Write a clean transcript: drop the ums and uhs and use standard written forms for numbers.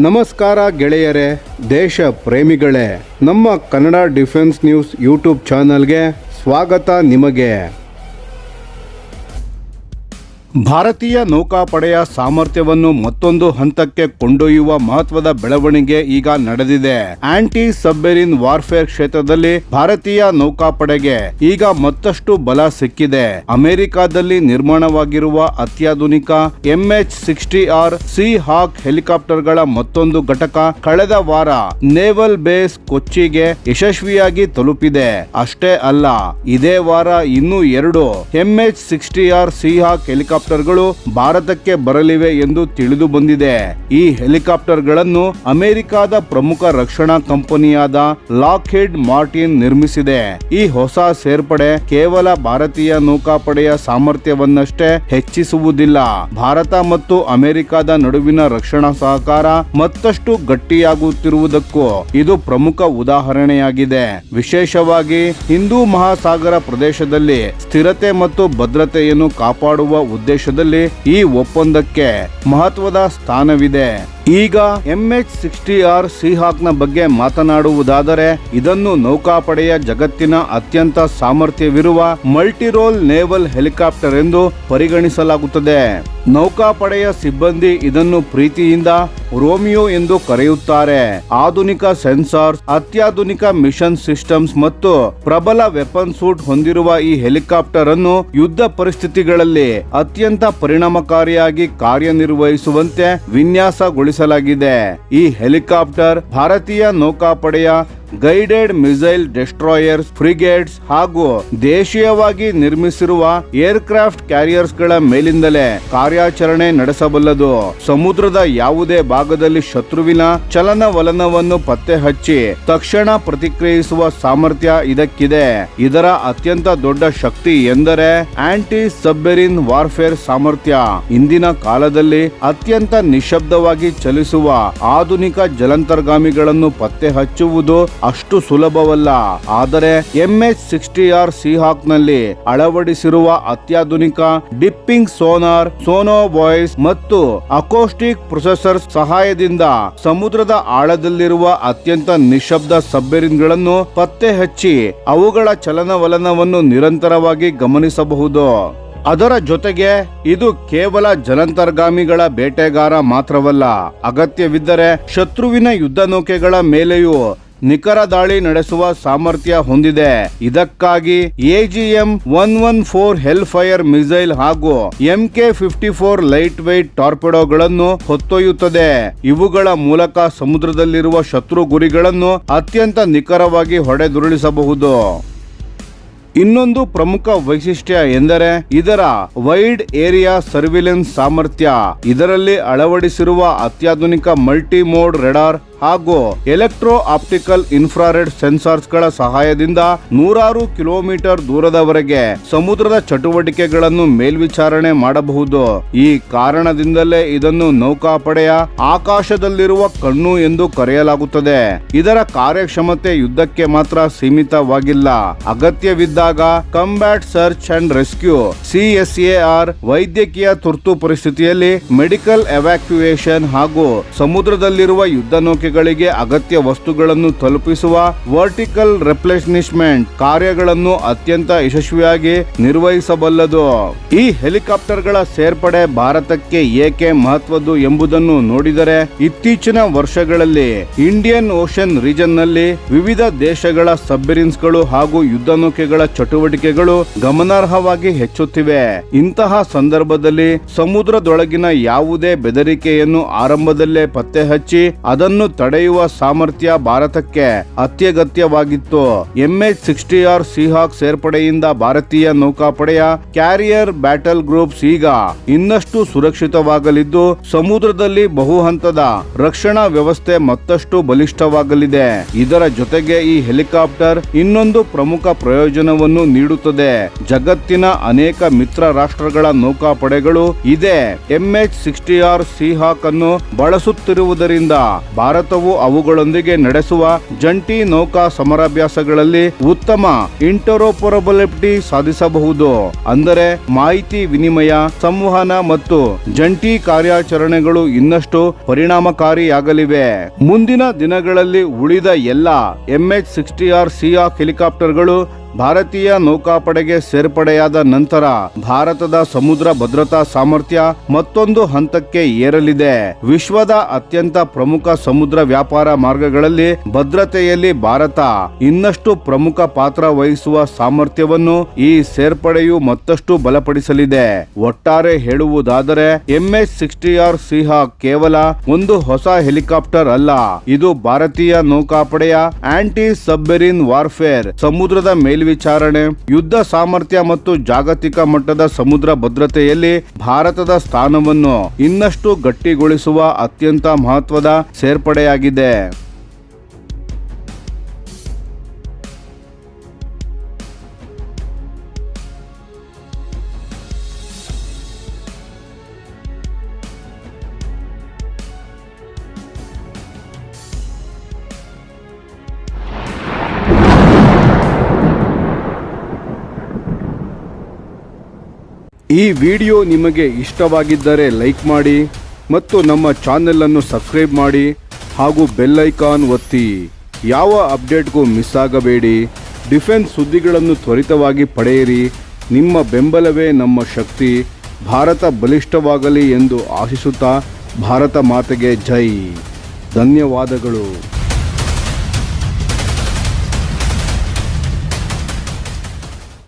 ನಮಸ್ಕಾರ ಗೆಳೆಯರೇ, ದೇಶ ಪ್ರೇಮಿಗಳೇ, ನಮ್ಮ ಕನ್ನಡ ಡಿಫೆನ್ಸ್ ನ್ಯೂಸ್ ಯೂಟ್ಯೂಬ್ ಚಾನಲ್ಗೆ ಸ್ವಾಗತ ನಿಮಗೆ. ಭಾರತೀಯ ನೌಕಾಪಡೆಯ ಸಾಮರ್ಥ್ಯವನ್ನು ಮತ್ತೊಂದು ಹಂತಕ್ಕೆ ಕೊಂಡೊಯ್ಯುವ ಮಹತ್ವದ ಬೆಳವಣಿಗೆ ಈಗ ನಡೆದಿದೆ. ಆಂಟಿ ಸಬ್ಮೆರಿನ್ ವಾರ್ಫೇರ್ ಕ್ಷೇತ್ರದಲ್ಲಿ ಭಾರತೀಯ ನೌಕಾಪಡೆಗೆ ಈಗ ಮತ್ತಷ್ಟು ಬಲ ಸಿಕ್ಕಿದೆ. ಅಮೆರಿಕಾದಲ್ಲಿ ನಿರ್ಮಾಣವಾಗಿರುವ ಅತ್ಯಾಧುನಿಕ MH-60R ಸಿ ಹಾಕ್ ಹೆಲಿಕಾಪ್ಟರ್ಗಳ ಮತ್ತೊಂದು ಘಟಕ ಕಳೆದ ವಾರ ನೇವಲ್ ಬೇಸ್ ಕೊಚ್ಚಿಗೆ ಯಶಸ್ವಿಯಾಗಿ ತಲುಪಿದೆ. ಅಷ್ಟೇ ಅಲ್ಲ, ಇದೇ ವಾರ ಇನ್ನೂ 2 MH-60R ಸಿ ಹಾಕ್ ಹೆಲಿಕಾಪ್ಟರ್ಗಳು ಭಾರತಕ್ಕೆ ಬರಲಿವೆ ಎಂದು ತಿಳಿದು ಬಂದಿದೆ. ಈ ಹೆಲಿಕಾಪ್ಟರ್ಗಳನ್ನು ಅಮೆರಿಕದ ಪ್ರಮುಖ ರಕ್ಷಣಾ ಕಂಪನಿಯಾದ ಲಾಕ್ಹೀಡ್ ಮಾರ್ಟಿನ್ ನಿರ್ಮಿಸಿದೆ. ಈ ಹೊಸ ಸೇರ್ಪಡೆ ಕೇವಲ ಭಾರತೀಯ ನೌಕಾಪಡೆಯ ಸಾಮರ್ಥ್ಯವನ್ನಷ್ಟೇ ಹೆಚ್ಚಿಸುವುದಿಲ್ಲ, ಭಾರತ ಮತ್ತು ಅಮೆರಿಕದ ನಡುವಿನ ರಕ್ಷಣಾ ಸಹಕಾರ ಮತ್ತಷ್ಟು ಗಟ್ಟಿಯಾಗುತ್ತಿರುವುದಕ್ಕೂ ಇದು ಪ್ರಮುಖ ಉದಾಹರಣೆಯಾಗಿದೆ. ವಿಶೇಷವಾಗಿ ಹಿಂದೂ ಮಹಾಸಾಗರ ಪ್ರದೇಶದಲ್ಲಿ ಸ್ಥಿರತೆ ಮತ್ತು ಭದ್ರತೆಯನ್ನು ಕಾಪಾಡುವ ಉದ್ದೇಶದಲ್ಲಿ ಈ ಒಪ್ಪಂದಕ್ಕೆ ಮಹತ್ವದ ಸ್ಥಾನವಿದೆ. ಈಗ MH-60R ಸಿ ಹಾಕ್ನ ಬಗ್ಗೆ ಮಾತನಾಡುವುದಾದರೆ, ಇದನ್ನು ನೌಕಾಪಡೆಯ ಜಗತ್ತಿನ ಅತ್ಯಂತ ಸಾಮರ್ಥ್ಯವಿರುವ ಮಲ್ಟಿರೋಲ್ ನೇವಲ್ ಹೆಲಿಕಾಪ್ಟರ್ ಎಂದು ಪರಿಗಣಿಸಲಾಗುತ್ತದೆ. ನೌಕಾಪಡೆಯ ಸಿಬ್ಬಂದಿ ಇದನ್ನು ಪ್ರೀತಿಯಿಂದ ರೋಮಿಯೋ ಎಂದು ಕರೆಯುತ್ತಾರೆ. ಆಧುನಿಕ ಸೆನ್ಸಾರ್ಸ್, ಅತ್ಯಾಧುನಿಕ ಮಿಷನ್ ಸಿಸ್ಟಮ್ಸ್ ಮತ್ತು ಪ್ರಬಲ ವೆಪನ್ ಸೂಟ್ ಹೊಂದಿರುವ ಈ ಹೆಲಿಕಾಪ್ಟರ್ ಅನ್ನು ಯುದ್ಧ ಪರಿಸ್ಥಿತಿಗಳಲ್ಲಿ ಅತ್ಯಂತ ಪರಿಣಾಮಕಾರಿಯಾಗಿ ಕಾರ್ಯನಿರ್ವಹಿಸುವಂತೆ ವಿನ್ಯಾಸಗೊಳಿಸಲಾಗಿದೆ. ಈ ಹೆಲಿಕಾಪ್ಟರ್ ಭಾರತೀಯ ನೌಕಾಪಡೆಯ ಗೈಡೆಡ್ ಮಿಸೈಲ್ ಡೆಸ್ಟ್ರಾಯರ್ಸ್, ಫ್ರಿಗೇಟ್ಸ್ ಹಾಗೂ ದೇಶೀಯವಾಗಿ ನಿರ್ಮಿಸಿರುವ ಏರ್ಕ್ರಾಫ್ಟ್ ಕ್ಯಾರಿಯರ್ಸ್ ಗಳ ಮೇಲಿಂದಲೇ ಕಾರ್ಯಾಚರಣೆ ನಡೆಸಬಲ್ಲದು. ಸಮುದ್ರದ ಯಾವುದೇ ಭಾಗದಲ್ಲಿ ಶತ್ರುವಿನ ಚಲನವಲನವನ್ನು ಪತ್ತೆ ಹಚ್ಚಿ ತಕ್ಷಣ ಪ್ರತಿಕ್ರಿಯಿಸುವ ಸಾಮರ್ಥ್ಯ ಇದಕ್ಕಿದೆ. ಇದರ ಅತ್ಯಂತ ದೊಡ್ಡ ಶಕ್ತಿ ಎಂದರೆ ಆಂಟಿ ಸಬ್ಮೆರಿನ್ ವಾರ್ಫೇರ್ ಸಾಮರ್ಥ್ಯ. ಇಂದಿನ ಕಾಲದಲ್ಲಿ ಅತ್ಯಂತ ನಿಶಬ್ದವಾಗಿ ಚಲಿಸುವ ಆಧುನಿಕ ಜಲಾಂತರ್ಗಾಮಿಗಳನ್ನು ಪತ್ತೆ ಹಚ್ಚುವುದು ಅಷ್ಟು ಸುಲಭವಲ್ಲ. ಆದರೆ MH-60R ಸಿ ಹಾಕ್ ನಲ್ಲಿ ಅಳವಡಿಸಿರುವ ಅತ್ಯಾಧುನಿಕ ಡಿಪ್ಪಿಂಗ್ ಸೋನಾರ್, ಸೋನೋ ವಾಯ್ಸ್ ಮತ್ತು ಅಕೋಸ್ಟಿಕ್ ಪ್ರೊಸೆಸರ್ ಸಹಾಯದಿಂದ ಸಮುದ್ರದ ಆಳದಲ್ಲಿರುವ ಅತ್ಯಂತ ನಿಶಬ್ದ ಸಬ್ಮೆರಿನ್ಗಳನ್ನು ಪತ್ತೆ ಹಚ್ಚಿ ಅವುಗಳ ಚಲನವಲನವನ್ನು ನಿರಂತರವಾಗಿ ಗಮನಿಸಬಹುದು. ಅದರ ಜೊತೆಗೆ ಇದು ಕೇವಲ ಜಲಾಂತರ್ಗಾಮಿಗಳ ಬೇಟೆಗಾರ ಮಾತ್ರವಲ್ಲ, ಅಗತ್ಯವಿದ್ದರೆ ಶತ್ರುವಿನ ಯುದ್ಧ ನೌಕೆಗಳ ಮೇಲೆಯೂ ನಿಖರ ದಾಳಿ ನಡೆಸುವ ಸಾಮರ್ಥ್ಯ ಹೊಂದಿದೆ. ಇದಕ್ಕಾಗಿ AGM-114 ಹೆಲ್ ಫೈರ್ ಮಿಸೈಲ್ ಹಾಗೂ MK-54 ಲೈಟ್ ವೇಟ್ ಟಾರ್ಪೆಡೋಗಳನ್ನು ಹೊತ್ತೊಯ್ಯುತ್ತದೆ. ಇವುಗಳ ಮೂಲಕ ಸಮುದ್ರದಲ್ಲಿರುವ ಶತ್ರು ಗುರಿಗಳನ್ನು ಅತ್ಯಂತ ನಿಖರವಾಗಿ ಹೊಡೆದುರುಳಿಸಬಹುದು. ಇನ್ನೊಂದು ಪ್ರಮುಖ ವೈಶಿಷ್ಟ್ಯ ಎಂದರೆ ಇದರ ವೈಡ್ ಏರಿಯಾ ಸರ್ವಿಲೆನ್ಸ್ ಸಾಮರ್ಥ್ಯ. ಇದರಲ್ಲಿ ಅಳವಡಿಸಿರುವ ಅತ್ಯಾಧುನಿಕ ಮಲ್ಟಿ ಮೋಡ್ ರೆಡಾರ್ ಹಾಗೂ ಎಲೆಕ್ಟ್ರೋ ಆಪ್ಟಿಕಲ್ ಇನ್ಫ್ರಾರೆಡ್ ಸೆನ್ಸಾರ್ಸ್ ಗಳ ಸಹಾಯದಿಂದ 100 ಕಿಲೋಮೀಟರ್ ದೂರದವರೆಗೆ ಸಮುದ್ರದ ಚಟುವಟಿಕೆಗಳನ್ನು ಮೇಲ್ವಿಚಾರಣೆ ಮಾಡಬಹುದು. ಈ ಕಾರಣದಿಂದಲೇ ಇದನ್ನು ನೌಕಾಪಡೆಯ ಆಕಾಶದಲ್ಲಿರುವ ಕಣ್ಣು ಎಂದು ಕರೆಯಲಾಗುತ್ತದೆ. ಇದರ ಕಾರ್ಯಕ್ಷಮತೆ ಯುದ್ಧಕ್ಕೆ ಮಾತ್ರ ಸೀಮಿತವಾಗಿಲ್ಲ. ಅಗತ್ಯವಿದ್ದಾಗ combat search and rescue CSAR, ವೈದ್ಯಕೀಯ ತುರ್ತು ಪರಿಸ್ಥಿತಿಯಲ್ಲಿ ಮೆಡಿಕಲ್ ಎವ್ಯಾಕ್ಯುಯೇಷನ್ ಹಾಗೂ ಸಮುದ್ರದಲ್ಲಿರುವ ಯುದ್ಧ ನೌಕೆಗಳಿಗೆ ಅಗತ್ಯ ವಸ್ತುಗಳನ್ನು ತಲುಪಿಸುವ ವರ್ಟಿಕಲ್ ರೆಪ್ಲೆನಿಶ್ಮೆಂಟ್ ಕಾರ್ಯಗಳನ್ನು ಅತ್ಯಂತ ಯಶಸ್ವಿಯಾಗಿ ನಿರ್ವಹಿಸಬಲ್ಲದು. ಈ ಹೆಲಿಕಾಪ್ಟರ್ಗಳ ಸೇರ್ಪಡೆ ಭಾರತಕ್ಕೆ ಏಕೆ ಮಹತ್ವದ್ದು ಎಂಬುದನ್ನು ನೋಡಿದರೆ, ಇತ್ತೀಚಿನ ವರ್ಷಗಳಲ್ಲಿ ಇಂಡಿಯನ್ ಓಷನ್ ರೀಜನ್ ನಲ್ಲಿ ವಿವಿಧ ದೇಶಗಳ ಸಬ್ಮೆರಿನ್ಸ್ಗಳು ಹಾಗೂ ಯುದ್ಧ ನೌಕೆಗಳ ಚಟುವಟಿಕೆಗಳು ಗಮನಾರ್ಹವಾಗಿ ಹೆಚ್ಚುತ್ತಿವೆ. ಇಂತಹ ಸಂದರ್ಭದಲ್ಲಿ ಸಮುದ್ರದೊಳಗಿನ ಯಾವುದೇ ಬೆದರಿಕೆಯನ್ನು ಆರಂಭದಲ್ಲೇ ಪತ್ತೆ ಹಚ್ಚಿ ಅದನ್ನು ತಡೆಯುವ ಸಾಮರ್ಥ್ಯ ಭಾರತಕ್ಕೆ ಅತ್ಯಗತ್ಯವಾಗಿತ್ತು. MH-60R ಸಿ ಹಾಕ್ ಸೇರ್ಪಡೆಯಿಂದ ಭಾರತೀಯ ನೌಕಾಪಡೆಯ ಕ್ಯಾರಿಯರ್ ಬ್ಯಾಟಲ್ ಗ್ರೂಪ್ಸ್ ಈಗ ಇನ್ನಷ್ಟು ಸುರಕ್ಷಿತವಾಗಲಿದ್ದು, ಸಮುದ್ರದಲ್ಲಿ ಬಹುಹಂತದ ರಕ್ಷಣಾ ವ್ಯವಸ್ಥೆ ಮತ್ತಷ್ಟು ಬಲಿಷ್ಠವಾಗಲಿದೆ. ಇದರ ಜೊತೆಗೆ ಈ ಹೆಲಿಕಾಪ್ಟರ್ ಇನ್ನೊಂದು ಪ್ರಮುಖ ಪ್ರಯೋಜನವನ್ನು ನೀಡುತ್ತದೆ. ಜಗತ್ತಿನ ಅನೇಕ ಮಿತ್ರ ರಾಷ್ಟ್ರಗಳ ನೌಕಾಪಡೆಗಳು ಇದೇ MH-60R ಸಿ ಹಾಕ್ ಅನ್ನು ಬಳಸುತ್ತಿರುವುದರಿಂದ ಭಾರತ ಭಾರತವು ಅವುಗಳೊಂದಿಗೆ ನಡೆಸುವ ಜಂಟಿ ನೌಕಾ ಸಮರಾಭ್ಯಾಸಗಳಲ್ಲಿ ಉತ್ತಮ ಇಂಟರೋಪರಬಿಲಿಟಿ ಸಾಧಿಸಬಹುದು. ಅಂದರೆ ಮಾಹಿತಿ ವಿನಿಮಯ, ಸಂವಹನ ಮತ್ತು ಜಂಟಿ ಕಾರ್ಯಾಚರಣೆಗಳು ಇನ್ನಷ್ಟು ಪರಿಣಾಮಕಾರಿಯಾಗಲಿವೆ. ಮುಂದಿನ ದಿನಗಳಲ್ಲಿ ಉಳಿದ ಎಲ್ಲ MH-60R ಸಿಯಾಕ್ ಹೆಲಿಕಾಪ್ಟರ್ಗಳು ಭಾರತೀಯ ನೌಕಾಪಡೆಗೆ ಸೇರ್ಪಡೆಯಾದ ನಂತರ ಭಾರತದ ಸಮುದ್ರ ಭದ್ರತಾ ಸಾಮರ್ಥ್ಯ ಮತ್ತೊಂದು ಹಂತಕ್ಕೆ ಏರಲಿದೆ. ವಿಶ್ವದ ಅತ್ಯಂತ ಪ್ರಮುಖ ಸಮುದ್ರ ವ್ಯಾಪಾರ ಮಾರ್ಗಗಳಲ್ಲಿ ಭದ್ರತೆಯಲ್ಲಿ ಭಾರತ ಇನ್ನಷ್ಟು ಪ್ರಮುಖ ಪಾತ್ರ ವಹಿಸುವ ಸಾಮರ್ಥ್ಯವನ್ನು ಈ ಸೇರ್ಪಡೆಯು ಮತ್ತಷ್ಟು ಬಲಪಡಿಸಲಿದೆ. ಒಟ್ಟಾರೆ ಹೇಳುವುದಾದರೆ MH-60R ಸಿಹಾಕ್ ಕೇವಲ ಒಂದು ಹೊಸ ಹೆಲಿಕಾಪ್ಟರ್ ಅಲ್ಲ, ಇದು ಭಾರತೀಯ ನೌಕಾಪಡೆಯ ಆಂಟಿ ಸಬ್ಮೆರಿನ್ ವಾರ್ಫೇರ್, ಸಮುದ್ರದ ಮೇಲ್ವಿಚಾರಣೆ, ಯುದ್ಧ ಸಾಮರ್ಥ್ಯ ಮತ್ತು ಜಾಗತಿಕ ಮಟ್ಟದ ಸಮುದ್ರ ಭದ್ರತೆಯಲ್ಲಿ ಭಾರತದ ಸ್ಥಾನವನ್ನು ಇನ್ನಷ್ಟು ಗಟ್ಟಿಗೊಳಿಸುವ ಅತ್ಯಂತ ಮಹತ್ವದ ಸೇರ್ಪಡೆಯಾಗಿದೆ. ಈ ವಿಡಿಯೋ ನಿಮಗೆ ಇಷ್ಟವಾಗಿದ್ದರೆ ಲೈಕ್ ಮಾಡಿ ಮತ್ತು ನಮ್ಮ ಚಾನೆಲ್ ಅನ್ನು ಸಬ್ಸ್ಕ್ರೈಬ್ ಮಾಡಿ ಹಾಗೂ ಬೆಲ್ ಐಕಾನ್ ಒತ್ತಿ. ಯಾವ ಅಪ್ಡೇಟ್ಗೂ ಮಿಸ್ ಆಗಬೇಡಿ. ಡಿಫೆನ್ಸ್ ಸುದ್ದಿಗಳನ್ನು ತ್ವರಿತವಾಗಿ ಪಡೆಯಿರಿ. ನಿಮ್ಮ ಬೆಂಬಲವೇ ನಮ್ಮ ಶಕ್ತಿ. ಭಾರತ ಬಲಿಷ್ಠವಾಗಲಿ ಎಂದು ಆಶಿಸುತ್ತಾ ಭಾರತ ಮಾತೆಗೆ ಜೈ. ಧನ್ಯವಾದಗಳು.